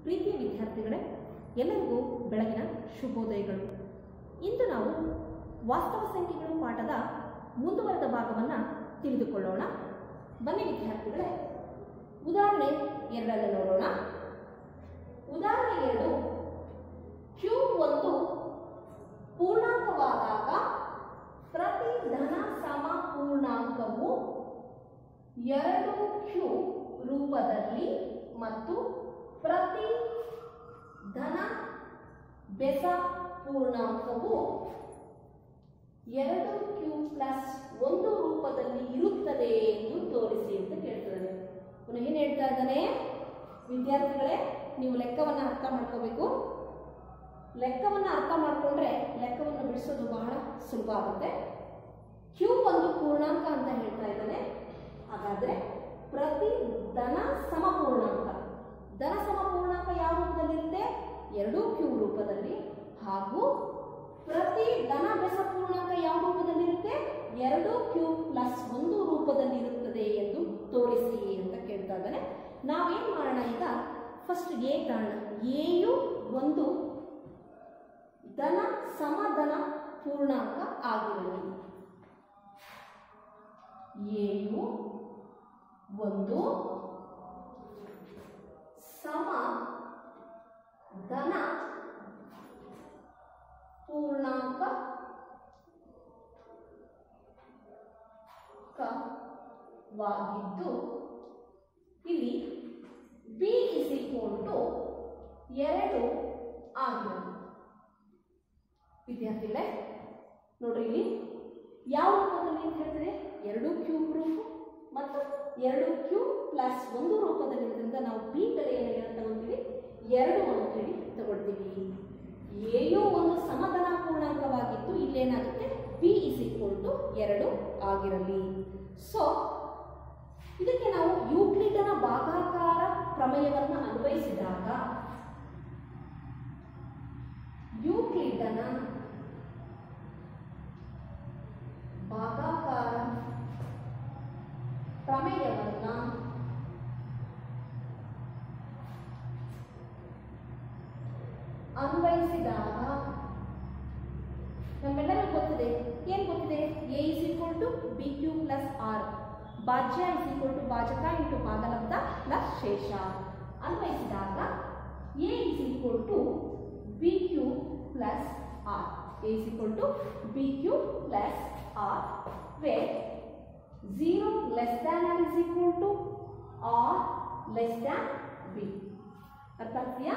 ಪ್ರೀತಿಯ ವಿದ್ಯಾರ್ಥಿಗಳೇ, ಎಲ್ಲರಿಗೂ ಬೆಳಗಿನ ಶುಭೋದಯಗಳು. ಇಂದು ನಾವು ವಾಸ್ತವ ಸಂಖ್ಯೆಗಳು ಪಾಠದ ಮುಂದುವರೆದ ಭಾಗವನ್ನು ತಿಳಿದುಕೊಳ್ಳೋಣ. ಬನ್ನಿ ವಿದ್ಯಾರ್ಥಿಗಳೇ, ಉದಾಹರಣೆ 2 ನೋಡೋಣ. ಉದಾಹರಣೆ 2, ಕ್ಯೂಬ್ ಒಂದು ಪೂರ್ಣಾಂಕವಾದಾಗ ಪ್ರತಿ ಧನ ಸಮ ಪೂರ್ಣಾಂಕವು 2 ಕ್ಯೂಬ್ ರೂಪದಲ್ಲಿ ಮತ್ತು ಪ್ರತಿ ಧನ ಬೆಸ ಪೂರ್ಣಾಂಕವು 2 ಕ್ಯೂಬ್ ಪ್ಲಸ್ 1 ರೂಪದಲ್ಲಿ ಇರುತ್ತದೆ ಎಂದು ತೋರಿಸಿ ಅಂತ ಕೇಳ್ತಿದ್ದಾನೆ. ಅವನು ಏನು ಹೇಳ್ತಾ ಇದ್ದಾನೆ ವಿದ್ಯಾರ್ಥಿಗಳೇ, ನೀವು ಲೆಕ್ಕವನ್ನು ಅರ್ಥ ಮಾಡ್ಕೋಬೇಕು. ಲೆಕ್ಕವನ್ನು ಅರ್ಥ ಮಾಡಿಕೊಂಡ್ರೆ ಲೆಕ್ಕವನ್ನು ಬಿಡಿಸೋದು ಬಹಳ ಸುಲಭ ಆಗುತ್ತೆ. ಕ್ಯೂಬ್ ಒಂದು ಪೂರ್ಣಾಂಕ ಅಂತ ಹೇಳ್ತಾ ಇದ್ದಾನೆ. ಹಾಗಾದ್ರೆ ಪ್ರತಿ ಧನ ಸಮಪೂರ್ಣಾಂಕ, ಧನ ಸಮಪೂರ್ಣಾಂಕ ಯಾವ ರೂಪದಲ್ಲಿರುತ್ತೆ? 2 ಕ್ಯೂಬ್ ರೂಪದಲ್ಲಿ. ಹಾಗೂ ಪ್ರತಿ ಧನ ಬೆಸ ಪೂರ್ಣಾಂಕ ಯಾವ ರೂಪದಲ್ಲಿರುತ್ತೆ? 2 ಕ್ಯೂಬ್ ಪ್ಲಸ್ 1 ರೂಪದಲ್ಲಿ ಇರುತ್ತದೆ ಎಂದು ತೋರಿಸಿ ಅಂತ ಕೇಳ್ತಾ ಇದ್ದಾನೆ. ನಾವೇನ್ ಮಾಡೋಣ ಈಗ, ಫಸ್ಟ್ ಎ ಕಾರಣ. ಎಯು ಒಂದು ಧನ ಸಮಧನ ಪೂರ್ಣಾಂಕ ಆಗಿರಲಿ. ಎಯು ಒಂದು ಸಮ ಧನ ಪೂರ್ಣಾಂಕವಾಗಿದ್ದು ಇಲ್ಲಿ ಬಿ ಇಸ್ ಈಕ್ವಲ್ ಟು 2 ಆಗಿರಲಿ. ವಿದ್ಯಾರ್ಥಿಗಳೇ ನೋಡ್ರಿ, ಇಲ್ಲಿ ಯಾವ ರೂಪದಲ್ಲಿ ಅಂತ ಹೇಳ್ತಾರೆ? 2 ಕ್ಯೂಬ್ ರೂಪ ಮತ್ತು 2 ಕ್ಯೂಬ್ ಪ್ಲಸ್ 1 ರೂಪದಲ್ಲಿರೋದ್ರಿಂದ ನಾವು ಬಿ ಬೆಲೆಯನ್ನು ಏನು ತಗೊಳ್ತೀವಿ? 2 ಅಂತ ಹೇಳಿ ತಗೊಳ್ತೀವಿ. ಎಯು ಒಂದು ಸಮಧನ ಪೂರ್ಣಾಂಕವಾಗಿದ್ದು ಇಲ್ಲೇನಾಗುತ್ತೆ? ಬಿ ಇಸ್ ಈಕ್ವಲ್ ಟು 2 ಆಗಿರಲಿ. ಸೊ ಇದಕ್ಕೆ ನಾವು ಯೂಕ್ಲಿಡನ ಭಾಗಾಕಾರ ಪ್ರಮೇಯವನ್ನು ಅನ್ವಯಿಸಿದಾಗ ಯೂಕ್ಲಿಡನ ಭಾಗಾಕಾರ ಪ್ರಮೇಯವನ್ನು ಅನ್ವಯಿಸಿದಾಗ ನಮ್ಮೆಲ್ಲರಿಗೂ ಗೊತ್ತಿದೆ, ಏನು ಗೊತ್ತಿದೆ? A is equal to B Q plus R, ಭಾಜ್ಯ ಇಸ್ ಈಕ್ವಲ್ ಟು ಭಾಜಕ ಇಂಟು ಭಾಗಲಬ್ಧ ಪ್ಲಸ್ ಶೇಷ. ಅನ್ವಯಿಸಿದಾಗ A is equal to B Q plus R, A is equal to B Q plus R, where 0 less than R is equal to R less than B. ಅರ್ಥ ಆಗ್ತೀಯಾ?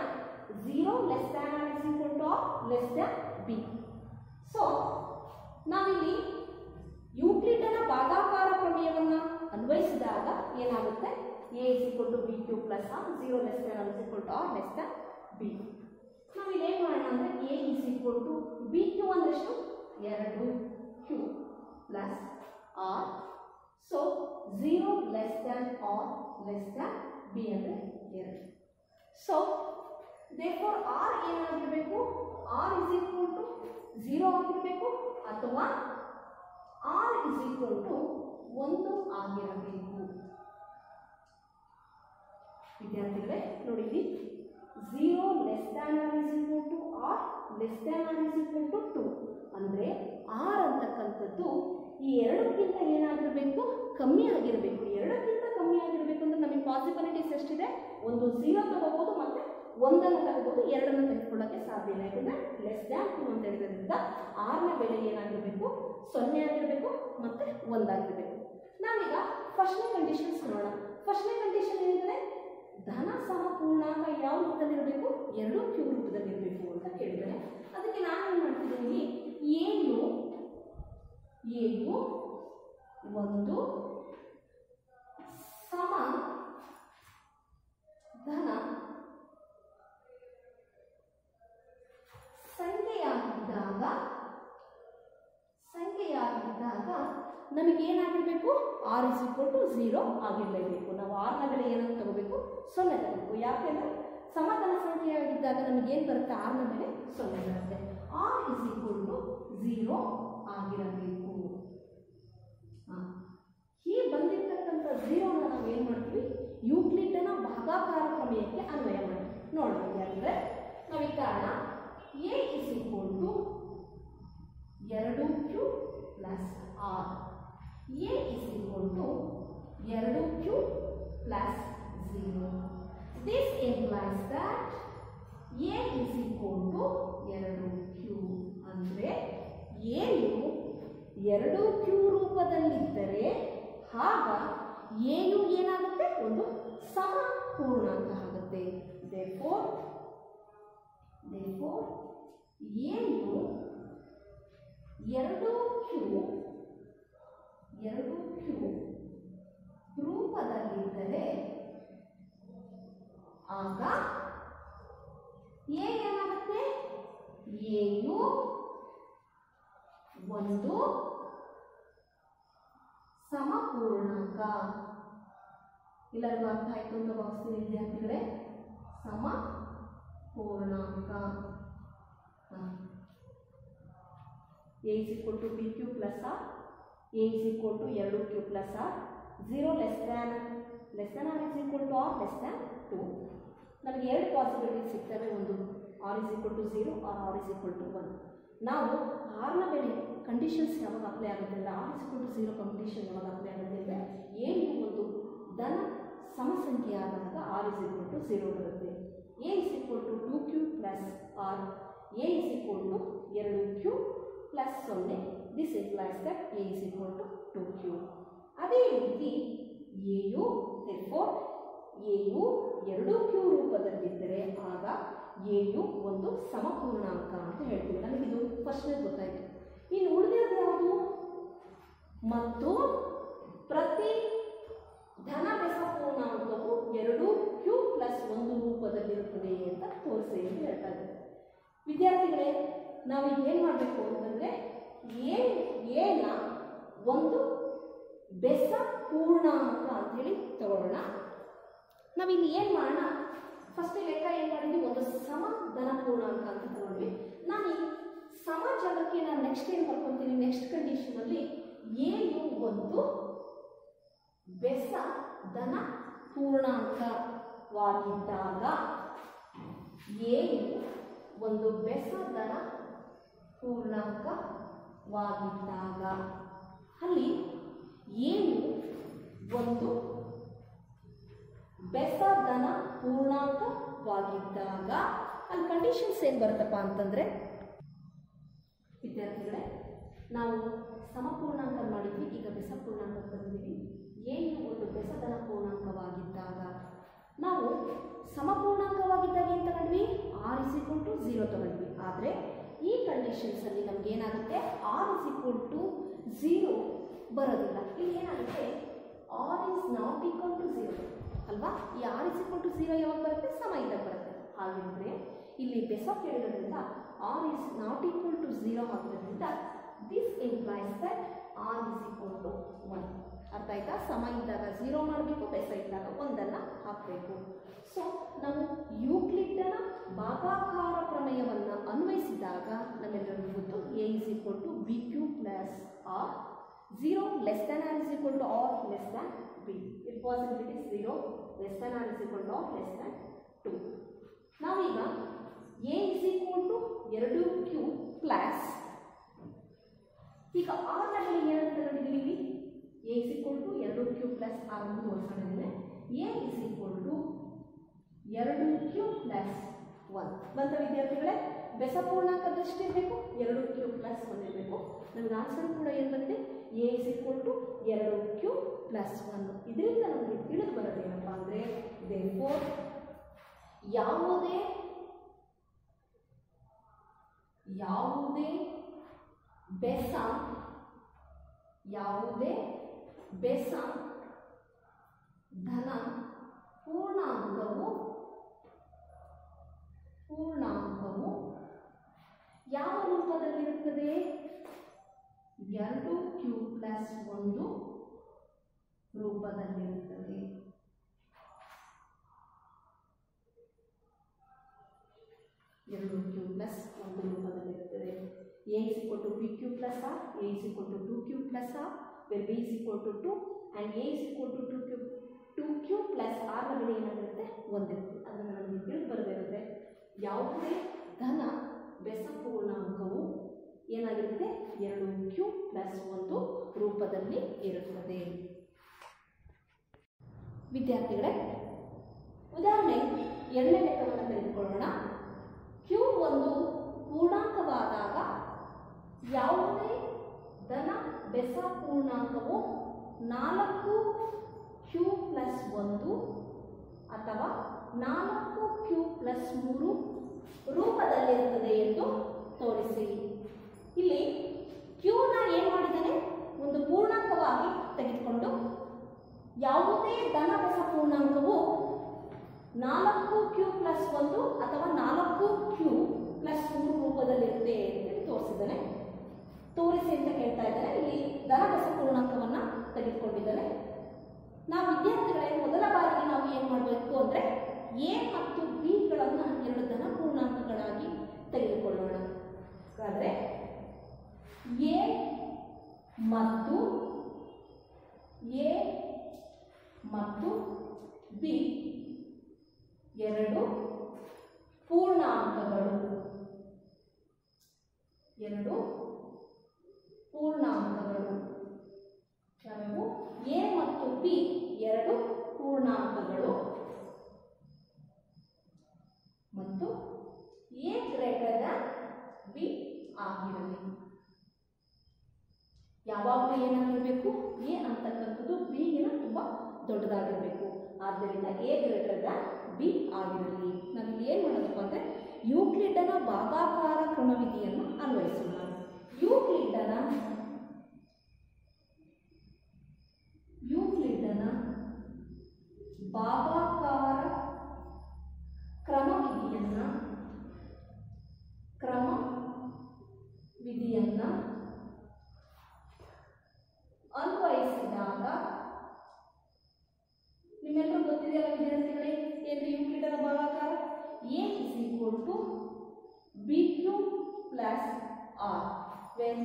0 less than R is equal to R less than B. So ನಾವಿಲ್ಲಿ ಯೂಕ್ಲಿಡನ ಭಾಗಾಕಾರ ಪ್ರಮೇಯವನ್ನು ಅನ್ವಯಿಸಿದಾಗ ಏನಾಗುತ್ತೆ? A is equal to B Q plus R, 0 less than R is equal to R less than B. ನಾವಿಲ್ಲಿ ಏನು ಮಾಡೋಣ ಅಂದರೆ A is equal to B Q ಅಂದ್ರೆಷ್ಟು? 2 Q plus R. So 0 less than R less than B ಅಂದರೆ 2. So therefore R ಏನಾಗಿರಬೇಕು? R is equal to 0 ಆಗಿರಬೇಕು ಅಥವಾ R is equal to 1 ಆಗಿರಬೇಕು. ವಿದ್ಯಾರ್ಥಿಗಳೇ ನೋಡಿ, 0 less than R is equal to R less than R is equal to 2 ಅಂದರೆ R ಅಂತಕ್ಕಂಥದ್ದು ಈ 2ಕ್ಕಿಂತ ಏನಾಗಿರಬೇಕು? ಕಮ್ಮಿ ಆಗಿರಬೇಕು. 2ಕ್ಕಿಂತ ಕಮ್ಮಿ ಆಗಿರಬೇಕು ಅಂದರೆ ನಮಗೆ ಪಾಸಿಬಿಲಿಟೀಸ್ ಎಷ್ಟಿದೆ? ಒಂದು 0 ತಗೋಬಹುದು ಮತ್ತು 1 ತಗೋಬಹುದು, 2 ತೆಗೆದುಕೊಳ್ಳೋಕ್ಕೆ ಸಾಧ್ಯ ಇಲ್ಲ. ಯಾಕಂದರೆ ಲೆಸ್ ದ್ಯಾನ್ 2 ಅಂತ ಹೇಳಿದ್ರಿಂದ ಆರ್ನ ಬೆಲೆ ಏನಾಗಿರಬೇಕು? 0 ಆಗಿರಬೇಕು ಮತ್ತು 1 ಆಗಿರಬೇಕು. ನಾವೀಗ ಫಸ್ಟ್ನೇ ಕಂಡೀಷನ್ಸ್ ನೋಡೋಣ. ಫಸ್ಟ್ನೇ ಕಂಡೀಷನ್ ಏನಿದೆ? ಧನ ಸಮ ಪೂರ್ಣಾಂಕ ಯಾವ ರೂಪದಲ್ಲಿರಬೇಕು? 2 ಕ್ಯೂಬ್ ರೂಪದಲ್ಲಿರಬೇಕು ಅಂತ ಕೇಳಿದರೆ ಅದಕ್ಕೆ ನಾನೇನು ಮಾಡ್ತಿದ್ದೀನಿ? ಎಯು ಒಂದು ಸಮ ಧನ ಸಂಖ್ಯೆಯಾಗಿದ್ದಾಗ ನಮಗೇನಾಗಿರಬೇಕು? ಆರ್ ಇಸ್ ಈಕ್ವಲ್ ಟು 0 ಆಗಿರಲೇಬೇಕು. ನಾವು ಆರ್ನ ಬೆಲೆ ಏನಂತ ತಗೋಬೇಕು? 0 ತಗೋಬೇಕು. ಯಾಕೆಂದರೆ ಸಮಧನ ಸಂಖ್ಯೆಯಾಗಿದ್ದಾಗ ನಮಗೇನು ಬರುತ್ತೆ? ಆರ್ನ ಬೆಲೆ 0 ಬರುತ್ತೆ. ಆರ್ ಇಸ್ ಈಕ್ವಲ್ ಟು 0 ಆಗಿರಬೇಕು. ಈ ಬಂದಿರತಕ್ಕಂಥ 0ನ ನಾವು ಏನು ಮಾಡ್ತೀವಿ? ಯೂಕ್ಲಿಡನ ಭಾಗಾಕಾರ ಪ್ರಮೇಯಕ್ಕೆ ಅನ್ವಯ ಮಾಡಿ ನೋಡೋಣ. ಸಮೀಕರಣ A is equal to 2q plus r. A is equal to 2q plus 0. This implies that a is equal to 2q. ಅಂದರೆ ಎಯು 2q ರೂಪದಲ್ಲಿದ್ದರೆ ಆಗ ಎಯು ಏನಾಗುತ್ತೆ, ಒಂದು ಸಮ ಪೂರ್ಣಾಂಕ ಆಗುತ್ತೆ. therefore ಎಯು 2q ರೂಪದಲ್ಲಿದ್ದರೆ ಆಗ ಎ ಏನಾಗುತ್ತೆ, ಎಯು ಒಂದು ಸಮಪೂರ್ಣಾಂಕ. ಎಲ್ಲರಿಗೂ ಅರ್ಥ ಆಯ್ತು ಅಂತ ಭಾವಿಸ್ತೀನಿ ವಿದ್ಯಾರ್ಥಿಗಳೇ. ಸಮಪೂರ್ಣಾಂಕ. A is equal to B Q plus R, A is equal to 2q plus R, 0 less than R is equal to R less than 2. ನಮಗೆ ಎರಡು ಪಾಸಿಬಿಲಿಟಿ ಸಿಗ್ತವೆ. ಒಂದು R is equal to 0 R is equal to 1. ನಾವು ಆರ್ನ ಬೆಲೆ conditions ಯಾವಾಗ apply ಆಗುತ್ತೆ ಅಂದರೆ R is equal to 0 condition ಯಾವಾಗ ಅಪ್ಲೈ ಆಗುತ್ತೆ ಅಂದರೆ ಏನು ಒಂದು ಧನ ಸಮಸಂಖ್ಯೆ ಆದಾಗ ಆರ್ ಇಸ್ ಈಕ್ವಲ್ ಟು 0 ಬರುತ್ತೆ. A is equal to 2q plus R, A is equal to 2q plus 0. This implies that A is equal to 2q. ಅದೇ ರೀತಿ ಎಯು ಎಯು 2q ರೂಪದಲ್ಲಿದ್ದರೆ ಆಗ ಎಯು ಒಂದು ಸಮಪೂರ್ಣಾಂಕ ಅಂತ ಹೇಳ್ತೀವಿ. ನನಗಿದು ಫಸ್ಟ್ನೇ ಗೊತ್ತಾಯಿತು. ಇನ್ನು ಉಳಿದಿರೋದು ಯಾವುದು? ಮತ್ತು ಪ್ರತಿ ಧನ ಬೆಸ ಪೂರ್ಣಾಂಕವು 2q ಪ್ಲಸ್ 1 ರೂಪದಲ್ಲಿರುತ್ತದೆ ಅಂತ ತೋರಿಸಿ ಅಂತ ಹೇಳ್ತಾ ಇದ್ದಾರೆ. ವಿದ್ಯಾರ್ಥಿಗಳೇ, ನಾವೀಗ ಏನು ಮಾಡಬೇಕು ಅಂತಂದರೆ ಎನ ಒಂದು ಬೆಸ ಪೂರ್ಣಾಂಕ ಅಂಥೇಳಿ ತಗೊಳ್ಳೋಣ. ನಾವಿಲ್ಲಿ ಏನು ಮಾಡೋಣ, ಫಸ್ಟ್ ಲೆಕ್ಕ ಏನು ಮಾಡಿದ್ವಿ, ಒಂದು ಸಮ ಧನ ಪೂರ್ಣಾಂಕ ಅಂತ ತಗೊಂಡ್ವಿ. ನಾನು ಈ ಸಮ ಜಾಗಕ್ಕೆ ನಾನು ನೆಕ್ಸ್ಟ್ ಏನು ಬರ್ಕೊತೀನಿ, ನೆಕ್ಸ್ಟ್ ಕಂಡೀಷನಲ್ಲಿ ಎಯು ಒಂದು ಬೆಸ ಧನ ಪೂರ್ಣಾಂಕವಾಗಿದ್ದಾಗ, ಎಯು ಒಂದು ಬೆಸ ಧನ ಪೂರ್ಣಾಂಕವಾಗಿದ್ದಾಗ, ಅಲ್ಲಿ ಎಯು ಒಂದು ಬೆಸ ಧನ ಪೂರ್ಣಾಂಕವಾಗಿದ್ದಾಗ ಅಲ್ಲಿ ಕಂಡೀಷನ್ಸ್ ಏನು ಬರುತ್ತಪ್ಪ ಅಂತಂದರೆ, ವಿದ್ಯಾರ್ಥಿಗಳೇ ನಾವು ಸಮಪೂರ್ಣಾಂಕ ಮಾಡಿದ್ವಿ, ಈಗ ಬೆಸ ಪೂರ್ಣಾಂಕ ಬಂದಿದ್ದೀವಿ. ಎಯು ಒಂದು ಬೆಸಧನ ಪೂರ್ಣಾಂಕವಾಗಿದ್ದಾಗ ನಾವು ಸಮಪೂರ್ಣಾಂಕವಾಗಿದ್ದಾಗ ಏನು ತಗೊಂಡ್ವಿ, ಆರ್ ಇಸ್ ಈಕ್ವಲ್ ಟು 0 ತಗೊಂಡ್ವಿ. ಆದರೆ ಈ ಕಂಡೀಷನ್ಸಲ್ಲಿ ನಮ್ಗೆ ಏನಾಗುತ್ತೆ, ಆರ್ ಇಸ್ ಈಕ್ವಲ್ ಟು 0 ಬರೋದಿಲ್ಲ. ಇಲ್ಲಿ ಏನಾಗುತ್ತೆ, R is not equal to 0 ಅಲ್ವಾ. ಈ ಆರ್ ಇಸ್ ಈಕ್ವಲ್ ಟು 0 ಯಾವಾಗ ಬರುತ್ತೆ, ಸಮ ಇದ್ದಾಗ ಬರುತ್ತೆ. ಹಾಗಿದ್ರೆ ಇಲ್ಲಿ ಬೆಸ ಕೇಳಿದ್ರಿಂದ R is not equal to 0 ಆಗಿರೋದ್ರಿಂದ this implies that R is equal to 1. ಅರ್ಥ ಆಯ್ತಾ? ಸಮ ಇದ್ದಾಗ 0 ಮಾಡಬೇಕು, ಬೆಸ ಇದ್ದಾಗ 1 ಹಾಕಬೇಕು. ಸೊ ನಾವು ಯೂಕ್ಲಿಡ್ನ ಭಾಗಾಕಾರ ಪ್ರಮೇಯವನ್ನು ಅನ್ವಯಿಸಿದಾಗ ನಮ್ಮೆಲ್ಲರಿಗೂ ಗೊತ್ತು, A is equal to B Q plus R, 0 less than R is equal to R less than B. It possibility 0 less than R is equal to R less than 2. ನಾವೀಗ A is equal to 2q plus, ಈಗ ಆರ್ನ ಬೆಲೆ ಏನಂತ ತಗೊಂಡಿದ್ದೀವಿ, A is equal to 2q plus R ಅಂತ ತೋರಿಸ್ಕೊಂಡಿದ್ದೇನೆ. A is equal to 2q plus 1 ಬಂತ ವಿದ್ಯಾರ್ಥಿಗಳೇ. ಬೆಸ ಪೂರ್ಣಾಂಕದಷ್ಟು ಇರಬೇಕು, 2q ಪ್ಲಸ್ 1 ಇರಬೇಕು. ನಮಗೆ ಆನ್ಸರ್ ಕೂಡ ಏನು ಬಂದಿದೆ, A is equal to 2q plus 1. ಇದರಿಂದ ನಮಗೆ ತಿಳಿದು ಬರೋದೇನಪ್ಪ ಅಂದರೆ, ದೇರ್ಫೋರ್ ಯಾವುದೇ ಬೆಸ ಧನ ಪೂರ್ಣಾಂಕವು ಯಾವ ರೂಪದಲ್ಲಿರುತ್ತದೆ, 2q ಪ್ಲಸ್ 1 ರೂಪದಲ್ಲಿರುತ್ತದೆ. ಪ್ಲಸ್ 1 ರೂಪದಲ್ಲಿರುತ್ತದೆ. A is equal to B Q plus R, A is equal to 2q plus R, where B is equal to 2 and A is equal to 2q plus ಆರ್ನ ಬೆಲೆ ಏನಾಗಿರುತ್ತೆ, 1 ಇರುತ್ತೆ. ಅದನ್ನು ನಮಗೆ ತಿಳಿದು ಬರಬೇಕಂದ್ರೆ ಯಾವುದೇ ಸ್ಥಾನದಲ್ಲಿ ಇರುತ್ತದೆ. ವಿದ್ಯಾರ್ಥಿಗಳೇ, ಉದಾಹರಣೆ 2ನೇ ಲೆಕ್ಕವನ್ನು ತೆಗೆದುಕೊಳ್ಳೋಣ. Q ಒಂದು ಪೂರ್ಣಾಂಕವಾದಾಗ ಯಾವುದೇ ಧನ ಬೆಸ ಪೂರ್ಣಾಂಕವು 4Q+1 ಅಥವಾ 4Q+3 ರೂಪದಲ್ಲಿರುತ್ತದೆ ಎಂದು ತೋರಿಸಿ. ಇಲ್ಲಿ Qನ ಏನು ಮಾಡಿದ್ದಾನೆ, ಒಂದು ಪೂರ್ಣಾಂಕವಾಗಿ ತೆಗೆದುಕೊಂಡು ಯಾವುದೇ ಧನ ಬೆಸ ಪೂರ್ಣಾಂಕವು 4Q+1 ಅಥವಾ 4Q+3 ರೂಪದಲ್ಲಿರುತ್ತೆ ಅಂತ ತೋರಿಸಿದ್ದಾನೆ. ತೋರಿಸಿ ಅಂತ ಕೇಳ್ತಾ ಇದ್ದಾನೆ. ಇಲ್ಲಿ ಧನ ಬೆಸ ಪೂರ್ಣಾಂಕವನ್ನು ತೆಗೆದುಕೊಂಡಿದ್ದಾನೆ. ನಾವು ವಿದ್ಯಾರ್ಥಿಗಳೇ ಮೊದಲ ಬಾರಿಗೆ ನಾವು ಏನು ಮಾಡಬೇಕು ಅಂದರೆ ಎ ಮತ್ತು ಬಿಗಳನ್ನು 2 ಧನ ಪೂರ್ಣಾಂಕಗಳಾಗಿ ತೆಗೆದುಕೊಳ್ಳೋಣ. ಹಾಗಾದರೆ ಎ ಮತ್ತು ಬಿ 2 ಪೂರ್ಣಾಂಕಗಳು. ಯಾವ್ಯಾವು? ಎ ಮತ್ತು ಬಿ 2 ಪೂರ್ಣಾಂಕಗಳು ಮತ್ತು ಎ ಗ್ರೇಟರ್ ದ್ಯಾನ್ ಬಿ ಆಗಿರಲಿ. ಯಾವಾಗಲೂ ಏನಾಗಿರಬೇಕು, ಎ ಅಂತಕ್ಕಂಥದ್ದು ಬಿಗಿನ ತುಂಬ ದೊಡ್ಡದಾಗಿರಬೇಕು. ಆದ್ದರಿಂದ ಎ ಗ್ರೇಟರ್ ದ್ಯಾನ್ ಬಿ ಆಗಿರಲಿ. ನಾವಿಲ್ಲಿ ಏನು ಮಾಡೋದಪ್ಪ ಅಂದರೆ ಯೂಕ್ಲಿಡ್ನ ಭಾಗಾಕಾರ ಕ್ರಮವಿಧಿಯನ್ನು ಅನ್ವಯಿಸೋಣ. ಯೂಕ್ಲಿಡ್ನ ಭಾಗಾಕಾರ ಕ್ರಮವಿಧಿಯನ್ನು ಅನ್ವಯಿಸಿದಾಗ ನಿಮ್ಮೆಲ್ಲರೂ ಗೊತ್ತಿದೆಯಲ್ಲ ವಿದ್ಯಾರ್ಥಿಗಳೇ, ಏನು ಯೂಕ್ಲಿಡ್ನ ಭಾಗಾಕಾರ? A is equal to BQ plus R when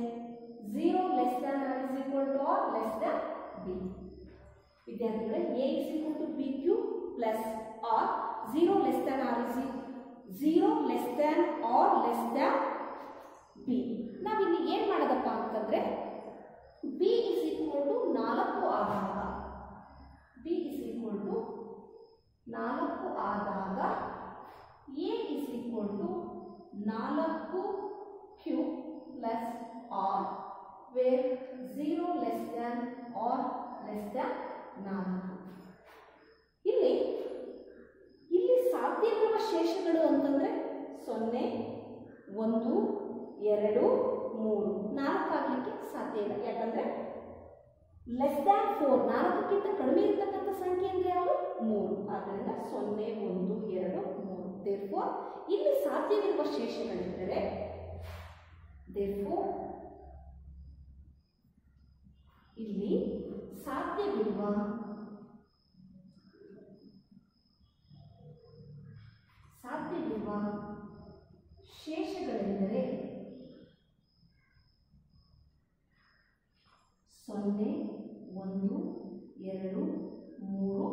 0 less than or is equal to or less than B. ವಿದ್ಯಾರ್ಥಿಗಳೇ, A is equal to BQ plus R 0 less than or is 0 less than or less than B. ನಾವಿಲ್ಲಿ ಏನು ಮಾಡೋದಪ್ಪ ಅಂತಂದರೆ B is equal to 4 ಆದಾಗ A is equal to 4Q plus R where 0 less than or less than 4. ಇಲ್ಲಿ ಸಾಧ್ಯವಿರುವ ಶೇಷಗಳು ಅಂತಂದರೆ 0, 1, 2, 3 4 ಆಗಲಿಕ್ಕೆ ಸಾಧ್ಯ ಇಲ್ಲ. ಯಾಕಂದರೆ ಲೆಸ್ ದ್ಯಾನ್ 4 4ಕ್ಕಿಂತ ಕಡಿಮೆ ಇರತಕ್ಕಂಥ ಸಂಖ್ಯೆ ಅಂದರೆ ಯಾವುದು? 3. ಆದ್ದರಿಂದ 0, 1, 2, 3. therefore ಇಲ್ಲಿ ಸಾಧ್ಯವಿರುವ ಶೇಷಗಳಿದ್ದರೆ ಇಲ್ಲಿ ಸಾಧ್ಯವಿರುವ ಶೇಷಗಳೆಂದರೆ 0, 1, 2, 3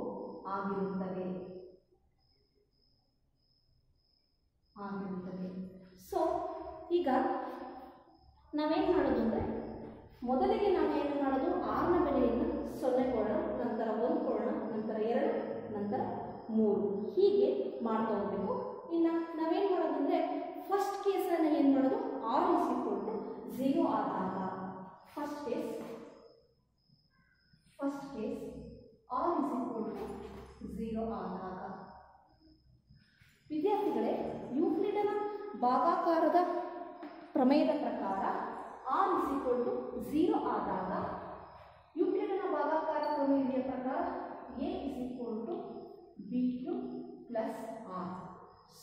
ಆಗಿರುತ್ತವೆ. ಸೊ ಈಗ ನಾವೇನು ಮಾಡೋದು ಅಂದರೆ ಮೊದಲಿಗೆ ನಾವೇನು ಮಾಡೋದು, ಆರ್ನ ಬೆಲೆಯನ್ನು 0 ಕೊಡೋಣ, ನಂತರ 1 ಕೊಡೋಣ, ನಂತರ 2, ನಂತರ 3 ಹೀಗೆ ಮಾಡ್ತಾ ಹೋಗಬೇಕು. ಇನ್ನು ನಾವೇನು ಮಾಡೋದು ಅಂದರೆ ಫಸ್ಟ್ ಕೇಸನ್ನು ಏನು ಮಾಡೋದು, ಆರ್ ಇಸ್ ಈಕ್ವಲ್ ಟು 0 ಆದಾಗ first case R is equal to 0 ಆದಾಗ ವಿದ್ಯಾರ್ಥಿಗಳೇ, ಯೂಕ್ಲಿಡ್ನ ಭಾಗಾಕಾರದ ಪ್ರಮೇಯದ ಪ್ರಕಾರ ಆರ್ ಇಸ್ ಈಕ್ವಲ್ ಟು 0 ಆದಾಗ ಯೂಕ್ಲಿಡ್ನ ಭಾಗಾಕಾರ ಪ್ರಮೇಯದ ಪ್ರಕಾರ A is equal to BQ plus R.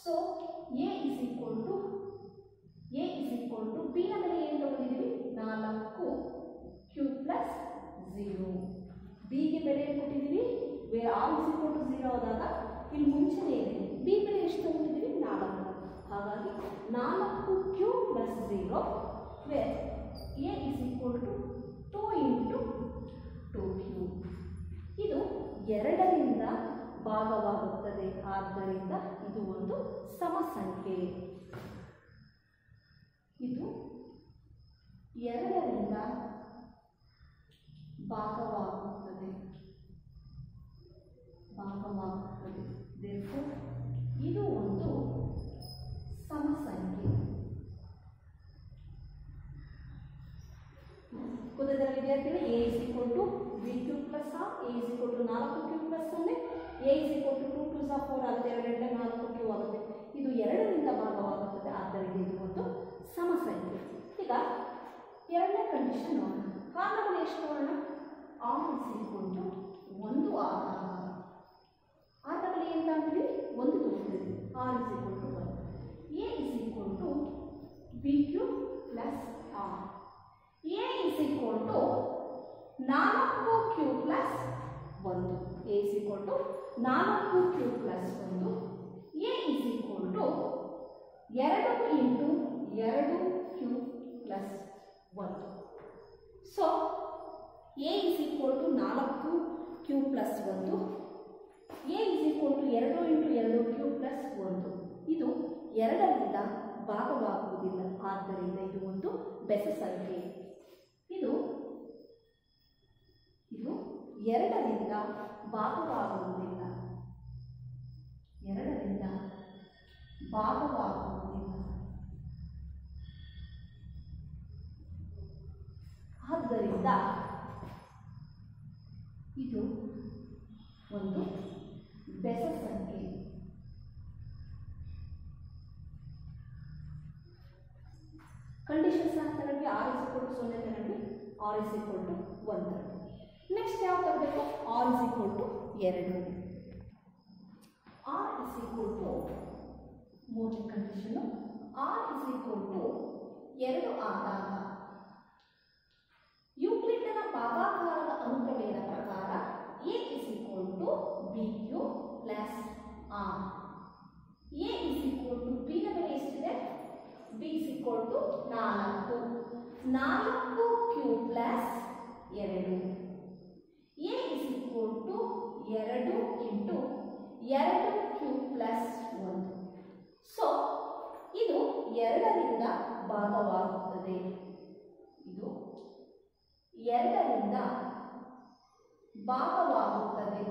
So A is equal to B ನ ಬೆಲೆ ಏನು ತಗೊಂಡಿದ್ದೀವಿ, 4Q plus 0. ಬಿಗೆ ಬೆಲೆ ಕೊಟ್ಟಿದ್ದೀವಿ, where R is equal to 0 ಆದಾಗ ಇಲ್ಲಿ ಮುಂಚೆನೇ ಇದೆ, ಬಿ ಬೆಲೆ ಎಷ್ಟು ತಗೊಂಡಿದ್ದೀವಿ, 4. ಹಾಗಾಗಿ 4Q plus 0 where A is equal to 2 into 2Q. ಇದು 2ರಿಂದ ಭಾಗವಾಗುತ್ತದೆ. ಆದ್ದರಿಂದ ಇದು ಒಂದು ಸಮ ಸಂಖ್ಯೆ. ಇದು 2ರಿಂದ ಭಾಗವಾಗುತ್ತದೆ. Therefore, ಇದು ಒಂದು ಸಮಸಂಖ್ಯೆ. ಉದಾಹರಣೆಗೆ ವಿದ್ಯಾರ್ಥಿಗಳು a is equal to b cube plus r, a is equal to 4 cube plus 0, a is equal to 2 2s 4 ಆಗುತ್ತೆ, 2 4 ಕ್ಯೂಬ್ ಆಗುತ್ತೆ. ಇದು 2ರಿಂದ ಭಾಗವಾಗುತ್ತದೆ, ಆದ್ದರಿಂದ ಇದು ಒಂದು ಸಮಸಂಖ್ಯೆ. ಈಗ ಎರಡನೇ ಕಂಡೀಷನ್ ನೋಡೋಣ. ಕಾರಣಗಳು ಎಷ್ಟು ನೋಡೋಣ. r is equal to 1 ಆದಾಗ ಆಟಗಳು ಅಂತ ಅಂತೀವಿ, ಒಂದು ತೋರಿಸ್ತೀವಿ. r is equal to 1. a is equal to b cube plus r. a is equal to 4 cube plus 1. a is equal to 4 cube plus 1. a is equal to 2 into 2 cube plus 1. So a is equal to 4 cube plus 1. a is equal to 2 into 2 cube plus 1. ಇದು 2ರಿಂದ ಭಾಗವಾಗುವುದಿಲ್ಲ, ಆದ್ದರಿಂದ ಇದು ಒಂದು ಬೆಸ ಸಂಖ್ಯೆ. ಇದು 2ರಿಂದ ಭಾಗವಾಗುವುದಿಲ್ಲ, 2ರಿಂದ ಭಾಗವಾಗುವುದಿಲ್ಲ. ಆದ್ದರಿಂದ ಇದು ಒಂದು ಬೆಸ ಸಂಖ್ಯೆ. ಕಂಡೀಷನ್ಸ್ ಅಂತ ತಗೊಂಡ್ವಿ. r is equal to 0 ತಗೊಂಡ್ವಿ, r is equal to 1 ತಗೊಂಡ್ವಿ. ನೆಕ್ಸ್ಟ್ ಯಾವ ತರಬೇಕು. r is equal to 2. r is equal to ಮೂರನೇ condition. r is equal to 2 ಆದಾಗ ಯೂಕ್ಲಿಡ್ನ ಭಾಗಾಕಾರದ ಅನುಕ್ರಮದ ಪ್ರಕಾರ a is equal to b cube plus r. a is equal to b ನ ಬೆಲೆ ಎಷ್ಟಿದೆ. b is equal to 4 cube plus 2. a is equal to 2 into 2 cube plus 1. So ಇದು 2ರಿಂದ ಭಾಗವಾಗುತ್ತದೆ. ಇದು 2ರಿಂದ ಭಾಗವಾಗುತ್ತದೆ.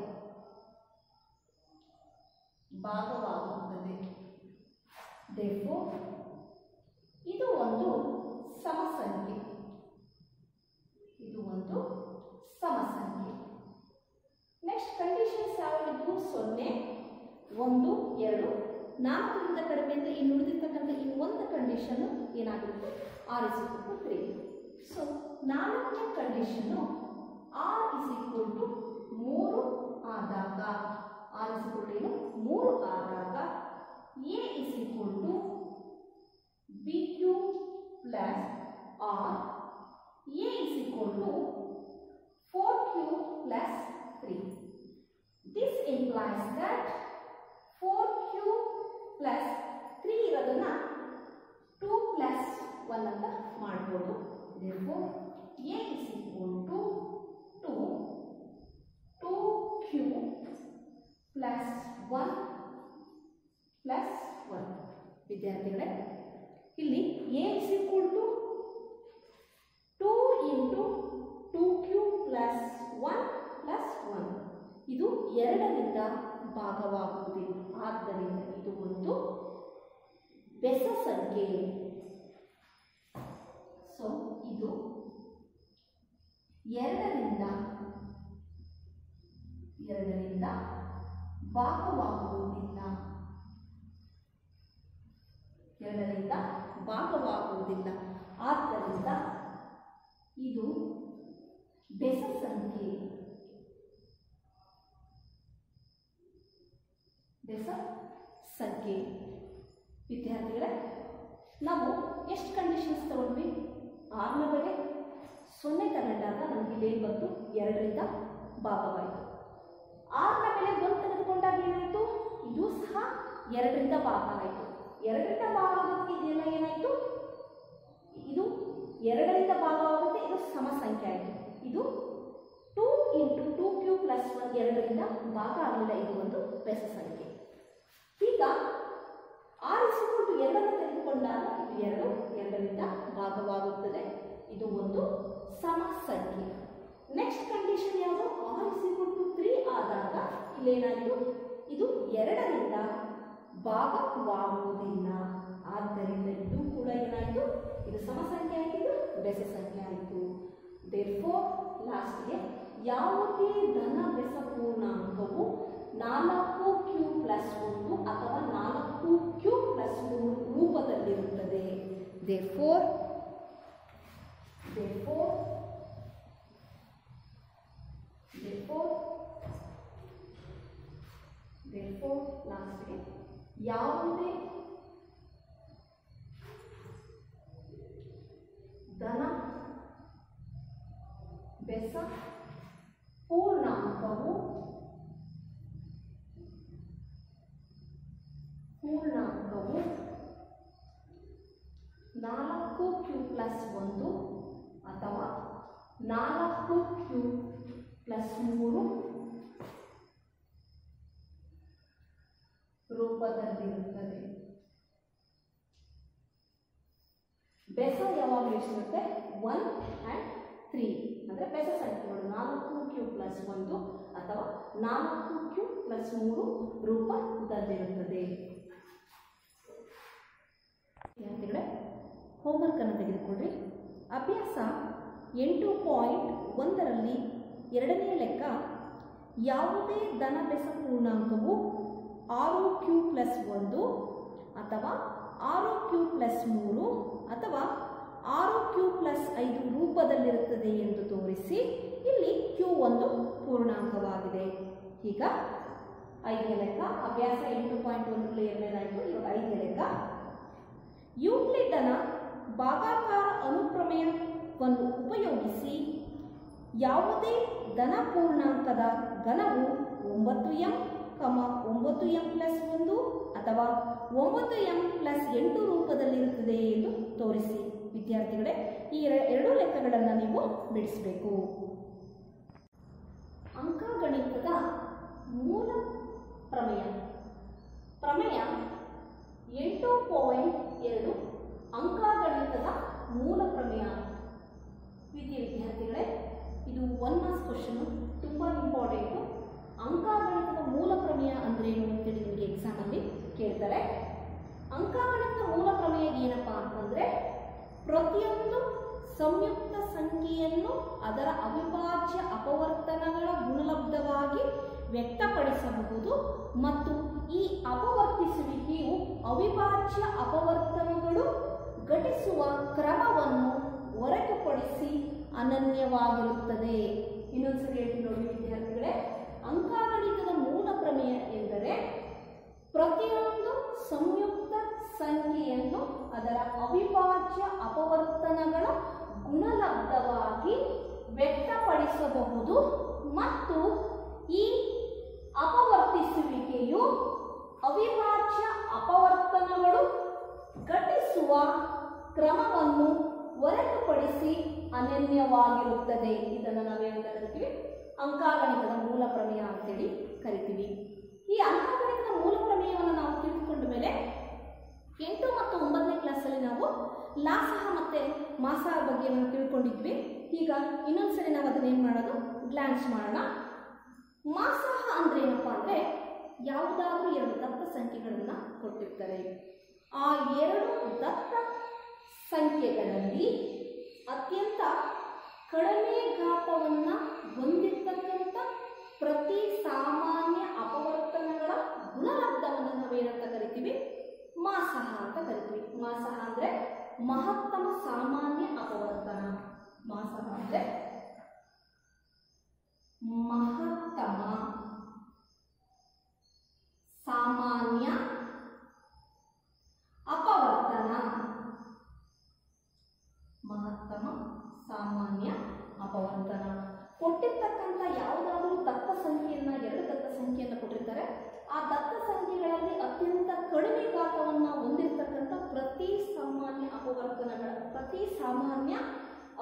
Therefore, ಇದು ಒಂದು ಸಮಸಂಖ್ಯೆ. Next conditions ಯಾವುದು. 0 1 2 4ರಿಂದ ಕಡಿಮೆ ಅಂದರೆ ಇನ್ನು ಉಳಿದಿರ್ತಕ್ಕಂಥ ಈ ಒಂದು ಕಂಡೀಷನ್ ಏನಾಗುತ್ತೆ. r is equal to 3. So 4ನೇ condition r is equal to 3 ಆದಾಗ, r is equal to 3 ಆದಾಗ a is equal to b cube plus r. a is equal to 4 cube plus 3. This implies that 4 cube plus 3 ಇರೋದನ್ನ 2 plus 1 ಅಂತ ಮಾಡ್ಬೋದು. Therefore, a is equal to 2 cube plus 1 plus 1. ವಿದ್ಯಾರ್ಥಿಗಳೇ, ಇಲ್ಲಿ a is equal to 2 into 2 cube plus 1 plus 1. ಇದು 2ರಿಂದ ಭಾಗವಾಗುವುದಿಲ್ಲ, ಆದ್ದರಿಂದ ಇದು ಒಂದು ಬೆಸ ಸಂಖ್ಯೆ. ಸೊ ಇದು 2ರಿಂದ ಭಾಗವಾಗುವುದಿಲ್ಲ, 2ರಿಂದ ಭಾಗವಾಗುವುದಿಲ್ಲ, ಆದ್ದರಿಂದ ಇದು ಬೆಸ ಸಂಖ್ಯೆ. ವಿದ್ಯಾರ್ಥಿಗಳೇ, ನಾವು ಎಷ್ಟು ಕಂಡೀಷನ್ಸ್ ತಗೊಂಡ್ವಿ. r ನ ಬೆಲೆ 0 ತಗೊಂಡಾಗ ನಮಗೆ ಇಲ್ಲಿ ಏನು ಬಂತು, 2ರಿಂದ ಭಾಗವಾಯಿತು. r ನ ಬೆಲೆ 1 ತೆಗೆದುಕೊಂಡಾಗ ಏನಾಯಿತು, ಇದು ಸಹ 2ರಿಂದ ಭಾಗ ಆಯಿತು. 2ರಿಂದ ಭಾಗ ಆಗೋದಕ್ಕೆ ಇದೆಲ್ಲ ಏನಾಯಿತು, ಇದು 2ರಿಂದ ಭಾಗವಾಗುತ್ತೆ, ಇದು ಸಮಸಂಖ್ಯೆ ಆಯಿತು. ಇದು 2 into 2 cube plus 1 2ರಿಂದ ಭಾಗ ಆಗಲಿಲ್ಲ, ಇದು ಒಂದು ಬೆಸ ಸಂಖ್ಯೆ. ಈಗ r is equal to 2 ತೆಗೆದುಕೊಂಡಾಗ ಇದು 2ರಿಂದ ಭಾಗವಾಗುತ್ತದೆ, ಇದು ಒಂದು ಸಮಸಂಖ್ಯೆ. ನೆಕ್ಸ್ಟ್ ಕಂಡೀಷನ್ ಯಾವುದು? r = 3 ಆದಾಗ ಇಲ್ಲೇನಾಯಿತು? ಇದು 2ರಿಂದ ಭಾಗವಾಗುವುದಿಲ್ಲ. ಆದ್ದರಿಂದ ಇದು ಕೂಡ ಏನಾಯಿತು? ಇದು ಸಮಸಂಖ್ಯೆ ಆಯಿತು, ಇದು ಬೆಸ ಸಂಖ್ಯೆ ಆಯಿತು. ದೇರ್ಫೋರ್ ಲಾಸ್ಟ್ಗೆ ಯಾವುದೇ ಧನ ಬೆಸ ಪೂರ್ಣಾಂಕವು 4q+1 ಅಥವಾ 4q+3 ರೂಪದಲ್ಲಿರುತ್ತದೆ. ದೇರ್ಫೋರ್ ಲಾಸ್ಟ್ಗೆ ಯಾವುದೇ ಧನ ಬೆಸ ಪೂರ್ಣಾಂಕವು 4q+1 ಅಥವಾ 4q+3 ರೂಪದಲ್ಲಿರುತ್ತದೆ. ಬೆಸ ಯಾವಾಗಲೂ ಎಷ್ಟಿರುತ್ತೆ? 1 and 3 ಅಂದರೆ ಬೆಸ ಸಂಖ್ಯೆಗಳು 4q+1 ಅಥವಾ 4q+3 ರೂಪದಲ್ಲಿರುತ್ತದೆ. ವಿದ್ಯಾರ್ಥಿಗಳೇ, ಹೋಮ್ವರ್ಕ್ ಅನ್ನು ತೆಗೆದುಕೊಳ್ಳಿ. ಅಭ್ಯಾಸ 8.1ರಲ್ಲಿ 2ನೇ ಲೆಕ್ಕ, ಯಾವುದೇ ಧನ ಬೆಸ ಪೂರ್ಣಾಂಕವು 6q+1 ಅಥವಾ 6q+3 ಅಥವಾ 6q+5 ರೂಪದಲ್ಲಿರುತ್ತದೆ ಎಂದು ತೋರಿಸಿ. ಇಲ್ಲಿ q ಒಂದು ಪೂರ್ಣಾಂಕವಾಗಿದೆ. ಈಗ 5ನೇ ಲೆಕ್ಕ, ಅಭ್ಯಾಸ 8.1ರಲ್ಲಿ 2ನೇದಾಯಿತು. ಇವಾಗ 5ನೇ ಲೆಕ್ಕ, ಯೂಕ್ಲಿಡ್ನ ಭಾಗಾಕಾರ ಅನುಪ್ರಮೇಯವನ್ನು ಉಪಯೋಗಿಸಿ ಯಾವುದೇ ಧನ ಪೂರ್ಣಾಂಕದ ಘನವು 9m, 9m+1 ಅಥವಾ 9m+8 ರೂಪದಲ್ಲಿರುತ್ತದೆ ಎಂದು ತೋರಿಸಿ. ವಿದ್ಯಾರ್ಥಿಗಳೇ, ಈ 2 ಲೆಕ್ಕಗಳನ್ನು ನೀವು ಬಿಡಿಸಬೇಕು. ಅಂಕಗಣಿತದ ಮೂಲ ಪ್ರಮೇಯ 8.2 ಅಂಕಗಣಿತದ ಮೂಲ ಪ್ರಮೇಯ. ವಿದ್ಯಾರ್ಥಿಗಳೇ, ಇದು 1 ಮಾರ್ಕ್ಸ್ ಕ್ವಶನ್, ತುಂಬ ಇಂಪಾರ್ಟೆಂಟು. ಅಂಕಗಣಿತದ ಮೂಲ ಪ್ರಮೇಯ ಅಂದ್ರೇನು ಅಂತೇಳಿ ನಿಮಗೆ ಎಕ್ಸಾಮಲ್ಲಿ ಕೇಳ್ತಾರೆ. ಅಂಕಗಣಿತದ ಮೂಲ ಪ್ರಮೇಯ ಏನಪ್ಪಾ ಅಂತಂದರೆ, ಪ್ರತಿಯೊಂದು ಸಂಯುಕ್ತ ಸಂಖ್ಯೆಯನ್ನು ಅದರ ಅವಿಭಾಜ್ಯ ಅಪವರ್ತನಗಳ ಗುಣಲಬ್ಧವಾಗಿ ವ್ಯಕ್ತಪಡಿಸಬಹುದು ಮತ್ತು ಈ ಅಪವರ್ತಿಸುವಿಕೆಯು ಅವಿಭಾಜ್ಯ ಅಪವರ್ತನಗಳು ಘಟಿಸುವ ಕ್ರಮವನ್ನು ಹೊರತುಪಡಿಸಿ ಅನನ್ಯವಾಗಿರುತ್ತದೆ. ಇನ್ನೊಂದ್ಸರಿ ಹೇಳ್ತೀನಿ ನೋಡಿ ವಿದ್ಯಾರ್ಥಿಗಳೇ, ಅಂಕಗಣಿತದ ಮೂಲ ಪ್ರಮೇಯ ಎಂದರೆ ಪ್ರತಿಯೊಂದು ಸಂಯುಕ್ತ ಸಂಖ್ಯೆಯನ್ನು ಅದರ ಅವಿಭಾಜ್ಯ ಅಪವರ್ತನಗಳ ಗುಣಲಬ್ಧವಾಗಿ ವ್ಯಕ್ತಪಡಿಸಬಹುದು ಮತ್ತು ಈ ಅಪವರ್ತಿಸುವಿಕೆಯು ಅವಿಭಾಜ್ಯ ಅಪವರ್ತನಗಳು ಘಟಿಸುವ ಕ್ರಮವನ್ನು ಹೊರತುಪಡಿಸಿ ಅನನ್ಯವಾಗಿರುತ್ತದೆ. ಇದನ್ನು ನಾವೇನಂತ ಕರಿತೀವಿ? ಅಂಕಗಣಿತದ ಮೂಲ ಪ್ರಮೇಯ ಅಂತೇಳಿ ಕರಿತೀವಿ. ಈ ಅಂಕಗಣಿತದ ಮೂಲ ಪ್ರಮೇಯವನ್ನು ನಾವು ತಿಳಿದುಕೊಂಡ ಮೇಲೆ 8 ಮತ್ತು 9ನೇ ಕ್ಲಾಸಲ್ಲಿ ನಾವು ಲಾಸಹ ಮತ್ತು ಮಾಸಹ ಬಗ್ಗೆ ನಾವು ತಿಳ್ಕೊಂಡಿದ್ವಿ. ಈಗ ಇನ್ನೊಂದ್ಸರಿ ನಾವು ಅದನ್ನೇನು ಮಾಡೋದು, ಗ್ಲಾನ್ಸ್ ಮಾಡೋಣ. ಮಾಸಹ ಅಂದ್ರೆ ಏನಪ್ಪ ಅಂದರೆ, ಯಾವುದಾದ್ರೂ 2 ದತ್ತ ಸಂಖ್ಯೆಗಳನ್ನು ಕೊಟ್ಟಿರ್ತಾರೆ. ಆ 2 ದತ್ತ ಸಂಖ್ಯೆಗಳಲ್ಲಿ ಅತ್ಯಂತ ಕಡಿಮೆ ಘಾತವನ್ನು ಹೊಂದಿರತಕ್ಕಂಥ ಪ್ರತಿ ಸಾಮಾನ್ಯ ಅಪವರ್ತನಗಳ ಗುಣಲಬ್ಧವನ್ನು ನಾವೇನಂತ ಕರಿತೀವಿ? ಮಾಸಹ ಅಂತ ಕರಿತೀವಿ. ಮಾಸಹ ಅಂದರೆ ಮಹತ್ತಮ ಸಾಮಾನ್ಯ ಅಪವರ್ತನ. ಮಾಸಹ ಅಂದರೆ ಮಹತ್ತಮ ಸಾಮಾನ್ಯ ಅಪವರ್ತನ. ಮಹತ್ತಮ ಸಾಮಾನ್ಯ ಅಪವರ್ತನ. ಕೊಟ್ಟಿರ್ತಕ್ಕಂಥ ಯಾವುದಾದ್ರೂ ದತ್ತ ಸಂಖ್ಯೆಯನ್ನ 2 ದತ್ತ ಸಂಖ್ಯೆಯನ್ನು ಕೊಟ್ಟಿರ್ತಾರೆ. ಆ ದತ್ತ ಸಂಖ್ಯೆಗಳಲ್ಲಿ ಅತ್ಯಂತ ಕಡಿಮೆ ಘಾತವನ್ನು ಹೊಂದಿರತಕ್ಕಂಥ ಪ್ರತಿ ಸಾಮಾನ್ಯ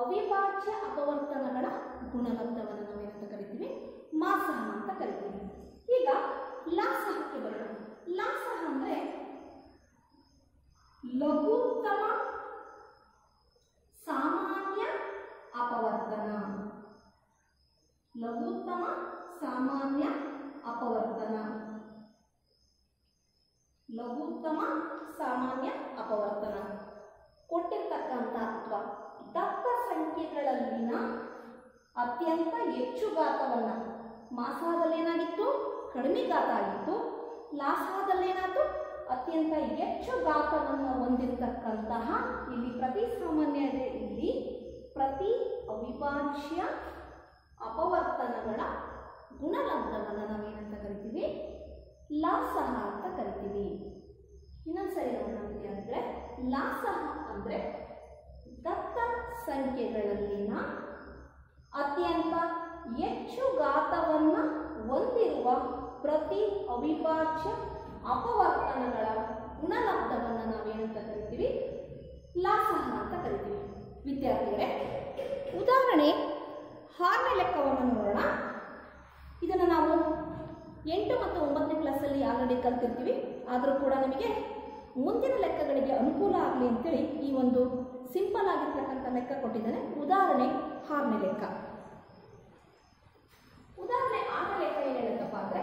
ಅವಿಭಾಜ್ಯ ಅಪವರ್ತನಗಳ ಗುಣಲಬ್ಧವನ್ನು ನಾವೇನಂತ ಕರಿತೀವಿ? ಮಾಸಹ ಅಂತ ಕರಿತೀವಿ. ಈಗ ಲಾಸಹಕ್ಕೆ ಬರೋಣ. ಲಾಸಹ ಅಂದರೆ ಲಘುತ್ತಮ ಸಾಮಾನ್ಯ ಅಪವರ್ತನ. ಲಘುತ್ತಮ ಸಾಮಾನ್ಯ ಅಪವರ್ತನ. ಕೊಟ್ಟಿರ್ತಕ್ಕಂಥ ಅಥವಾ ದತ್ತ ಸಂಖ್ಯೆಗಳಲ್ಲಿನ ಅತ್ಯಂತ ಹೆಚ್ಚು ಘಾತವನ್ನು, ಮಾಸಾದಲ್ಲೇನಾಗಿತ್ತು ಕಡಿಮೆ ಘಾತ ಆಗಿತ್ತು, ಲಾಸಾದಲ್ಲೇನಾಯಿತು ಅತ್ಯಂತ ಹೆಚ್ಚು ಘಾತವನ್ನು ಹೊಂದಿರತಕ್ಕಂತಹ, ಇಲ್ಲಿ ಪ್ರತಿ ಸಾಮಾನ್ಯ ಇದೆ, ಇಲ್ಲಿ ಪ್ರತಿ ಅವಿಭಾಜ್ಯ ಅಪವರ್ತನಗಳ ಗುಣಲಬ್ಧವನ್ನು ನಾವೇನಂತ ಕರಿತೀವಿ, ಲಾಸಹ ಅಂತ ಕರಿತೀವಿ. ಇನ್ನೊಂದ್ಸರಿ ನೋಡೋಣ ವಿದ್ಯಾರ್ಥಿಗಳೇ, ಲಾಸಹ ಅಂದರೆ ದತ್ತ ಸಂಖ್ಯೆಗಳಲ್ಲಿನ ಅತ್ಯಂತ ಹೆಚ್ಚು ಘಾತವನ್ನು ಹೊಂದಿರುವ ಪ್ರತಿ ಅವಿಭಾಜ್ಯ ಅಪವರ್ತನಗಳ ಗುಣಲಬ್ಧವನ್ನು ನಾವೇನಂತ ಕರಿತೀವಿ, ಲಾಸಹ ಅಂತ ಕರಿತೀವಿ. ವಿದ್ಯಾರ್ಥಿಗಳೇ, ಉದಾಹರಣೆ 6ನೇ ಲೆಕ್ಕವನ್ನು ನೋಡೋಣ. ಇದನ್ನು ನಾವು 8 ಮತ್ತು 9ನೇ ಕ್ಲಾಸಲ್ಲಿ ಆಲ್ರೆಡಿ ಕಲ್ತಿರ್ತೀವಿ. ಆದರೂ ಕೂಡ ನಮಗೆ ಮುಂದಿನ ಲೆಕ್ಕಗಳಿಗೆ ಅನುಕೂಲ ಆಗಲಿ ಅಂತೇಳಿ ಈ ಒಂದು ಸಿಂಪಲ್ ಆಗಿರ್ತಕ್ಕಂಥ ಲೆಕ್ಕ ಕೊಟ್ಟಿದ್ದಾನೆ. ಉದಾಹರಣೆ 6ನೇ ಲೆಕ್ಕ. ಉದಾಹರಣೆ 6ನೇ ಲೆಕ್ಕ ಏನು ಹೇಳುತ್ತಪ್ಪ ಅಂದರೆ,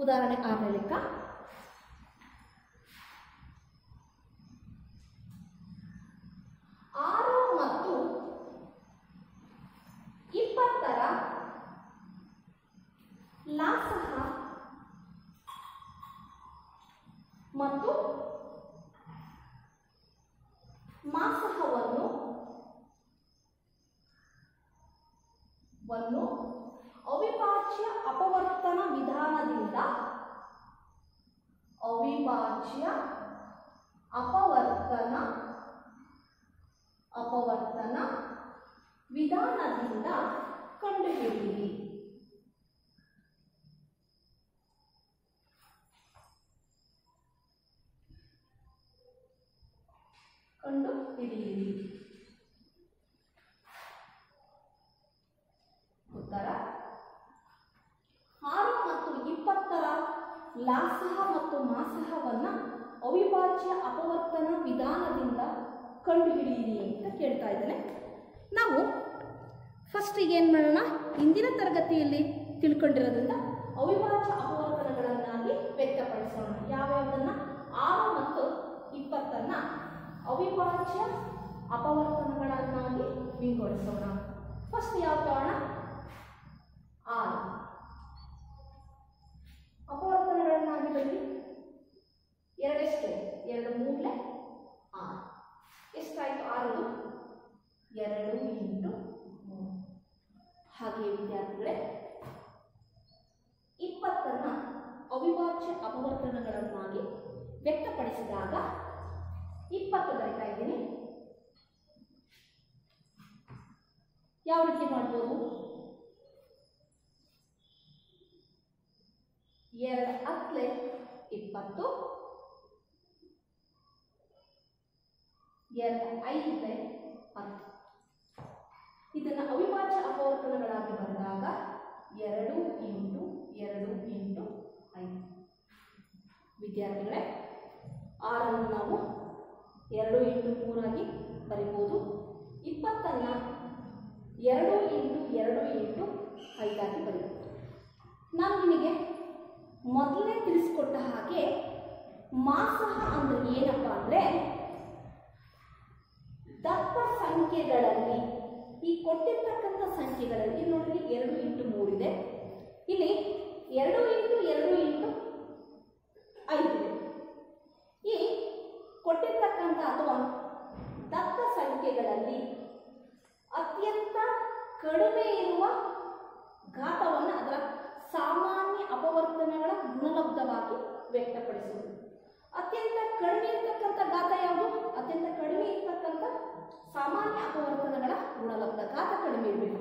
ಉದಾಹರಣೆ 6ನೇ ಲೆಕ್ಕ, 6 ಮತ್ತು 20ರ ಲಾಸಹ ಮತ್ತು ಮಾಸಹವನ್ನು ಅವಿಭಾಜ್ಯ ಅಪವರ್ತನ ವಿಧಾನದಿಂದ ಅಪವರ್ತನ ವಿಧಾನದಿಂದ ಕಂಡುಹಿಡಿಯಿರಿ. ಉತ್ತರ 6 ಮತ್ತು 20ರ ಲಾಸಹ ಮತ್ತು ಮಾಸಹವನ್ನು ಅವಿಭಾಜ್ಯ ಅಪವರ್ತನ ವಿಧಾನದಿಂದ ಕಂಡುಹಿಡಿಯಿರಿ ಅಂತ ಕೇಳ್ತಾ ಇದ್ದಾನೆ. ನಾವು ಫಸ್ಟ್ ಏನು ಮಾಡೋಣ, ಇಂದಿನ ತರಗತಿಯಲ್ಲಿ ತಿಳ್ಕೊಂಡಿರೋದ್ರಿಂದ ಅವಿಭಾಜ್ಯ ಅಪವರ್ತನಗಳನ್ನಾಗಿ ವ್ಯಕ್ತಪಡಿಸೋಣ. ಯಾವ್ಯಾವುದನ್ನು? 6 ಮತ್ತು 20ನ್ನು ಅವಿಭಾಜ್ಯ ಅಪವರ್ತನಗಳನ್ನಾಗಿ ವಿಂಗಡಿಸೋಣ. ಫಸ್ಟ್ ಯಾವ ಕಾರಣ? 6 ಅಪವರ್ತನಗಳನ್ನಾಗಿ ಬರೀ 2 ಎಷ್ಟು? 2 3 6. ಎಷ್ಟಾಯಿತು? 6 2 ಇಂಟು 3. ಹಾಗೆ ವಿದ್ಯಾರ್ಥಿಗಳೇ, 20ನ್ನು ಅವಿಭಾಜ್ಯ ಅಪವರ್ತನಗಳನ್ನಾಗಿ ವ್ಯಕ್ತಪಡಿಸಿದಾಗ 20 ಬರಿತಾ ಇದ್ದೀನಿ. ಯಾವ ರೀತಿ ಮಾಡ್ಬೋದು? 2 10 20, 2 5 10. ಇದನ್ನು ಅವಿಭಾಜ್ಯ ಅಪವರ್ತನಗಳಾಗಿ ಬರೆದಾಗ 2 ಇಂಟು 2 ಇಂಟು 5. ವಿದ್ಯಾರ್ಥಿಗಳೇ, 6ಅನ್ನು ನಾವು 2 ಇಂಟು 3 ಆಗಿ ಬರಿಬೋದು. 20ನ್ನು 2 ಇಂಟು 2 ಇಂಟು 5 ಆಗಿ ಬರೀಬೋದು. ನಾನು ನಿಮಗೆ ಮೊದಲೇ ತಿಳಿಸ್ಕೊಟ್ಟ ಹಾಗೆ ಮಾಸಹ ಅಂದರೆ ಏನಪ್ಪ ಅಂದರೆ, ದತ್ತ ಸಂಖ್ಯೆಗಳಲ್ಲಿ, ಈ ಕೊಟ್ಟಿರ್ತಕ್ಕಂಥ ಸಂಖ್ಯೆಗಳಲ್ಲಿ ನೋಡಿ 2 ಇಂಟು 3 ಇದೆ, ಇಲ್ಲಿ 2 ಇಂಟು 2 ಇಂಟು 5 ಇದೆ. ಈ ಕೊಟ್ಟಿರ್ತಕ್ಕಂಥ ಅಥವಾ ದತ್ತ ಸಂಖ್ಯೆಗಳಲ್ಲಿ ಅತ್ಯಂತ ಕಡಿಮೆ ಇರುವ ಘಾತವನ್ನು ಅದರ ಸಾಮಾನ್ಯ ಅಪವರ್ತನಗಳ ಗುಣಲಬ್ಧವಾಗಿ ವ್ಯಕ್ತಪಡಿಸುವುದು. ಅತ್ಯಂತ ಕಡಿಮೆ ಇರ್ತಕ್ಕಂಥ ಘಾತ ಯಾವುದು? ಅತ್ಯಂತ ಕಡಿಮೆ ಇರ್ತಕ್ಕಂಥ ಸಾಮಾನ್ಯ ಅಪವರ್ತನಗಳ ಗುಣಲಬ್ಧ. ಘಾತ ಕಡಿಮೆ ಇರಬೇಕು.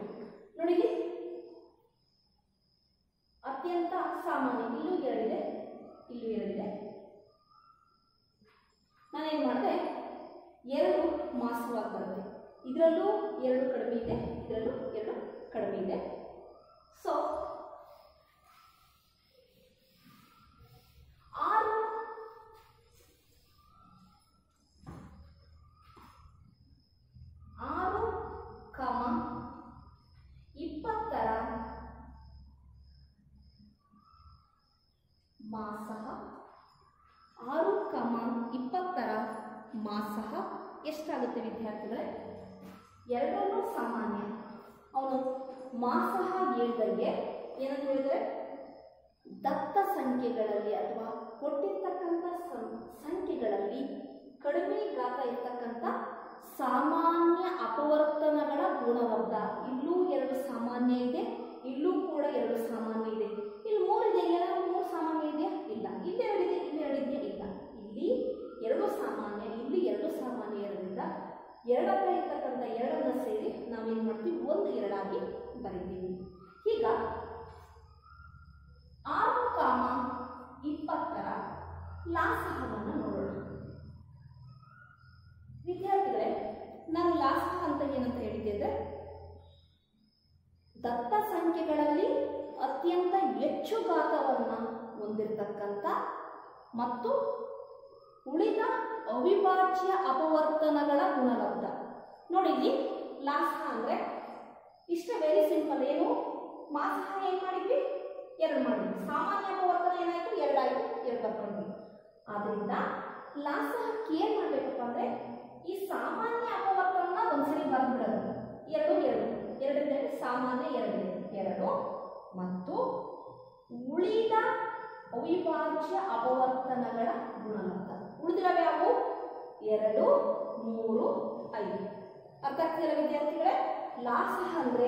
ನೋಡಿ, ಅತ್ಯಂತ ಸಾಮಾನ್ಯ ಇಲ್ಲೂ 2 ಇದೆ, ಇಲ್ಲೂ 2 ಇದೆ. ನಾನೇನು ಮಾಡಿದೆ, 2 ಮಾಸವಾಗಿ ಬರುತ್ತೆ. ಇದರಲ್ಲೂ 2 ಕಡಿಮೆ ಇದೆ, ಇದರಲ್ಲೂ 2 ಕಡಿಮೆ ಇದೆ. ಸೊ 6 20 ವಿದ್ಯಾರ್ಥಿಗಳೇ, ಎರಡನ್ನೂ ಸಾಮಾನ್ಯ. ಅವನು ಮಾಸಹ ಹೇಳ್ದಂಗೆ ಏನಂತ ಹೇಳಿದ್ರೆ, ದತ್ತ ಸಂಖ್ಯೆಗಳಲ್ಲಿ ಅಥವಾ ಕೊಟ್ಟಿರ್ತಕ್ಕಂಥ ಸಂಖ್ಯೆಗಳಲ್ಲಿ ಕಡಿಮೆ ಗಾತ್ರ ಇರ್ತಕ್ಕಂಥ ಸಾಮಾನ್ಯ ಅಪವರ್ತನಗಳ ಗುಣಲಬ್ಧ. ಇಲ್ಲೂ ಎರಡು ಸಾಮಾನ್ಯ ಇದೆ, ಇಲ್ಲೂ ಕೂಡ ಎರಡು ಸಾಮಾನ್ಯ ಇದೆ. ಇಲ್ಲಿ ಮೂರು ಇದೆ, ಏನಾದ್ರು ಮೂರು ಸಾಮಾನ್ಯ ಇದೆಯಾ? ಇಲ್ಲ. ಇಲ್ಲಿ ಎರಡಿದೆ, ಇಲ್ಲಿ ಎರಡಿದೆಯಾ? ಇಲ್ಲ. ಇಲ್ಲಿ ಎರಡು ಸಾಮಾನ್ಯ, ಇಲ್ಲಿ ಎರಡು ಸಾಮಾನ್ಯ ಇರೋದ್ರಿಂದ ಎರಡತ್ರ ಇರ್ತಕ್ಕಂಥ ಎರಡನ್ನ ಸೇರಿ ನಾವೇನು ಮಾಡ್ತೀವಿ, ಒಂದು ಎರಡಾಗಿ ಬರೀತೀವಿ. ಈಗ 6,20ರ ಲಾಸಹವನ್ನು ನೋಡೋಣ. ವಿದ್ಯಾರ್ಥಿಗಳೇ, ನಾನು ಲಾಸಹ ಅಂತ ಏನಂತ ಹೇಳಿದ್ದೆ ಅಂದರೆ, ದತ್ತ ಸಂಖ್ಯೆಗಳಲ್ಲಿ ಅತ್ಯಂತ ಹೆಚ್ಚು ಗಾತ್ರವನ್ನು ಹೊಂದಿರತಕ್ಕಂಥ ಮತ್ತು ಉಳಿದ ಅವಿಭಾಜ್ಯ ಅಪವರ್ತನಗಳ ಗುಣಲಬ್ಧ. ನೋಡಿ, ಇಲ್ಲಿ ಲಾಸಹ ಅಂದರೆ ಇಷ್ಟೇ, ವೆರಿ ಸಿಂಪಲ್. ಏನು ಮಾಸಹ ಏನು ಮಾಡಿದ್ವಿ? ಎರಡು ಮಾಡಿದ್ವಿ. ಸಾಮಾನ್ಯ ಅಪವರ್ತನ ಏನಾಯಿತು? ಎರಡಾಯಿತು, ಎರಡು ಬರ್ಕೊಂಡ್ವಿ. ಆದ್ದರಿಂದ ಲಾಸಹಕ್ಕೆ ಏನು ಮಾಡಬೇಕಪ್ಪ ಅಂದರೆ, ಈ ಸಾಮಾನ್ಯ ಅಪವರ್ತನ ಒಂದ್ಸರಿ ಬರ್ಬಿಡೋದು. ಎರಡರಿಂದ ಸಾಮಾನ್ಯ ಎರಡು ಮತ್ತು ಉಳಿದ ಅವಿಭಾಜ್ಯ ಅಪವರ್ತನಗಳ ಗುಣಲಬ್ಧ. ಉಳಿದಿರವೆ ಯಾವುವು? 2, 3, 5. ಅರ್ಥ ಆಗ್ತಿಲ್ಲ ವಿದ್ಯಾರ್ಥಿಗಳೇ? ಲಾಸಹ ಅಂದರೆ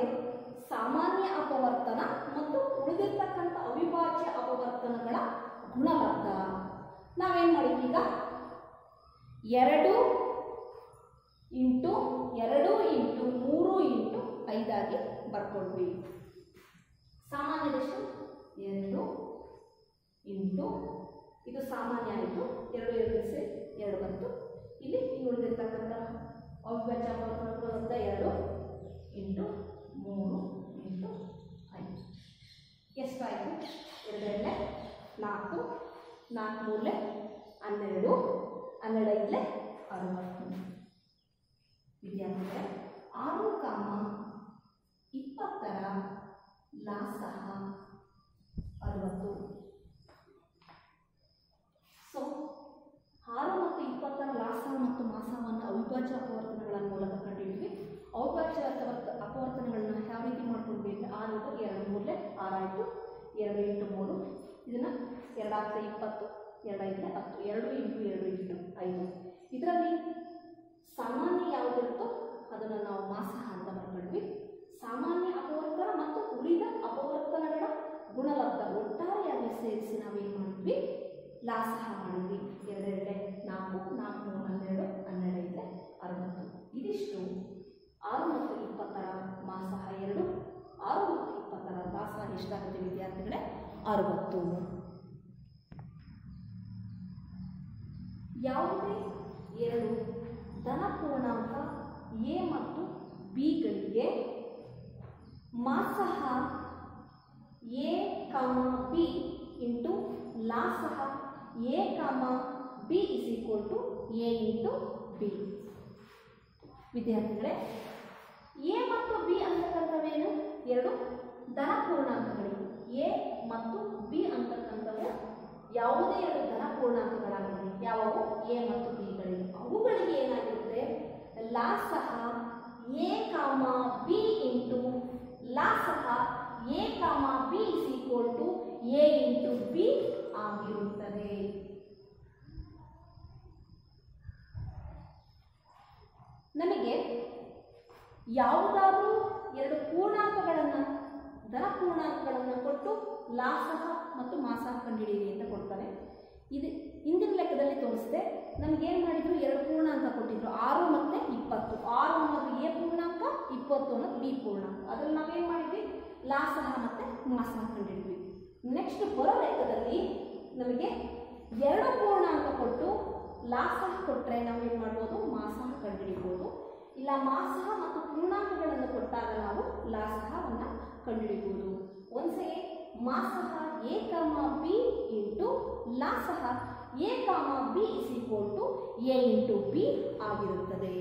ಸಾಮಾನ್ಯ ಅಪವರ್ತನ ಮತ್ತು ಉಳಿದಿರ್ತಕ್ಕಂಥ ಅವಿಭಾಜ್ಯ ಅಪವರ್ತನಗಳ ಗುಣಲಬ್ಧ. ನಾವೇನು ಮಾಡಿದ್ವಿ ಈಗ? 2 × 3 × 5 ಆಗಿ ಬರ್ಕೊಳ್ವಿ. ಸಾಮಾನ್ಯದಷ್ಟು 2 ಇಂಟು, ಇದು ಸಾಮಾನ್ಯ ಆಯಿತು, 2 ಸೇರಿ 2 ಬಂತು. ಇಲ್ಲಿ ಉಳಿದಿರ್ತಕ್ಕಂಥ ಅವಿಭಾಜ್ಯ ಅಪವರ್ತನಗಳ 2 ಇಂಟು 3 ಇಂಟು 5 ಎಷ್ಟಾಯಿತು? 2 × 4, 4 × 3 12, 12 × 60. ವಿದ್ಯಾರ್ಥಿಗಳೇ, 6,20ರ ಲಾಸಹ 60. ಸೊ 6 ಮತ್ತು 20ರ ಲಾಸಹ ಮತ್ತು ಮಾಸಹವನ್ನು ಅವಿಭಾಜ್ಯ ಅಪವರ್ತನಗಳ ಮೂಲಕ ಕಂಡುಹಿಡಿದ್ವಿ. ಅವಿಭಾಜ್ಯ ಅಪವರ್ತನಗಳನ್ನ ಯಾವ ರೀತಿ ಮಾಡ್ಕೊಂಡ್ವಿ ಅಂದರೆ, 6 × 2 3 6 ಆಯಿತು, 2 × 3 ಇದನ್ನು 2 × 20, 2 × 10, 2 × 2 × 5. ಇದರಲ್ಲಿ ಸಾಮಾನ್ಯ ಯಾವುದಿರುತ್ತೋ ಅದನ್ನು ನಾವು ಮಾಸಹ ಅಂತ ಬರ್ಕೊಂಡ್ವಿ. ಸಾಮಾನ್ಯ ಅಪವರ್ತನ ಮತ್ತು ಉಳಿದ ಅಪವರ್ತನಗಳ ಗುಣಲಬ್ಧ ಒಟ್ಟಾರೆಯಾಗಿ ಸೇರಿಸಿ ನಾವೇನು ಮಾಡಿದ್ವಿ? ಲಾಸಹ ಮಾಡಿದ್ವಿ. 2 × 4, 4 × 3 12, 12 × 60. ಇದಿಷ್ಟು 6 ಮತ್ತು 20ರ ಮಾಸಹ 2, 6 ಮತ್ತು 20ರ ಲಾಸಹ ಎಷ್ಟಾಗುತ್ತೆ ವಿದ್ಯಾರ್ಥಿಗಳೇ? 60. ಯಾವುದೇ ಎರಡು ಧನ ಪೂರ್ಣಾಂಕ ಎ ಮತ್ತು ಬಿಗಳಿಗೆ ಮಾಸಹ ಎ, ಬಿ ಇಂಟು ಲಾಸಹ A, B is equal to A into B. ವಿದ್ಯಾರ್ಥಿಗಳೇ, ಎ ಮತ್ತು ಬಿ ಅಂತಕ್ಕಂಥವೇನು? ಎರಡು ಧನ ಪೂರ್ಣಾಂಕಗಳಿವೆ. ಎ ಮತ್ತು ಬಿ ಅಂತಕ್ಕಂಥವು ಯಾವುದೇ ಎರಡು ಧನ ಪೂರ್ಣಾಂಕಗಳಾಗಿವೆ. ಯಾವುವು? ಎ ಮತ್ತು ಬಿಗಳಿವೆ. ಅವುಗಳಿಗೆ ಏನಾಗಿರುತ್ತೆ? ಲಾಸಹ ಎ, ಬಿ ಇಂಟು ಲಾಸಹ A, B is equal to A into B ಆಗಿರುತ್ತದೆ. ನಮಗೆ ಯಾವುದಾದ್ರೂ ಎರಡು ಪೂರ್ಣಾಂಕಗಳನ್ನು, ಧನ ಪೂರ್ಣಾಂಕಗಳನ್ನು ಕೊಟ್ಟು ಲಾಸಹ ಮತ್ತು ಮಾಸಹ ಕಂಡುಹಿಡಿಯಿರಿ ಅಂತ ಕೊಡ್ತಾರೆ. ಇದು ಹಿಂದಿನ ಲೆಕ್ಕದಲ್ಲಿ ತೋರಿಸಿದೆ. ನಮಗೇನು ಮಾಡಿದ್ರು? ಎರಡು ಪೂರ್ಣಾಂಕ ಕೊಟ್ಟಿದ್ರು, 6 ಮತ್ತು 20. 6 ಅನ್ನೋದು ಎ ಪೂರ್ಣಾಂಕ, 20 ಅನ್ನೋದು ಬಿ ಪೂರ್ಣಾಂಕ. ಅದ್ರಲ್ಲಿ ನಾವೇನು ಮಾಡಿದ್ವಿ? ಲಾಸಹ ಮತ್ತು ಮಾಸಹ ಕಂಡುಹಿಡಿದ್ವಿ. ನೆಕ್ಸ್ಟ್ ಬರೋ ಲೆಕ್ಕದಲ್ಲಿ ನಮಗೆ ಎರಡು ಪೂರ್ಣಾಂಕ ಕೊಟ್ಟು ಲಾಸಹ ಕೊಟ್ಟರೆ ನಾವೇನು ಮಾಡ್ಬೋದು? ಮಾಸಹ ಕಂಡುಹಿಡಿಬೋದು. ಇಲ್ಲ ಮಾಸಹ ಮತ್ತು ಪೂರ್ಣಾಂಕಗಳನ್ನು ಕೊಟ್ಟಾಗ ನಾವು ಲಾಸಹವನ್ನು ಕಂಡುಹಿಡಿಬೋದು. ಒಂದ್ಸರಿ ಮಾಸಹ ಎ, ಬಿ ಇಂಟು ಲಾಸಹ A, B is equal to A into B ಆಗಿರುತ್ತದೆ.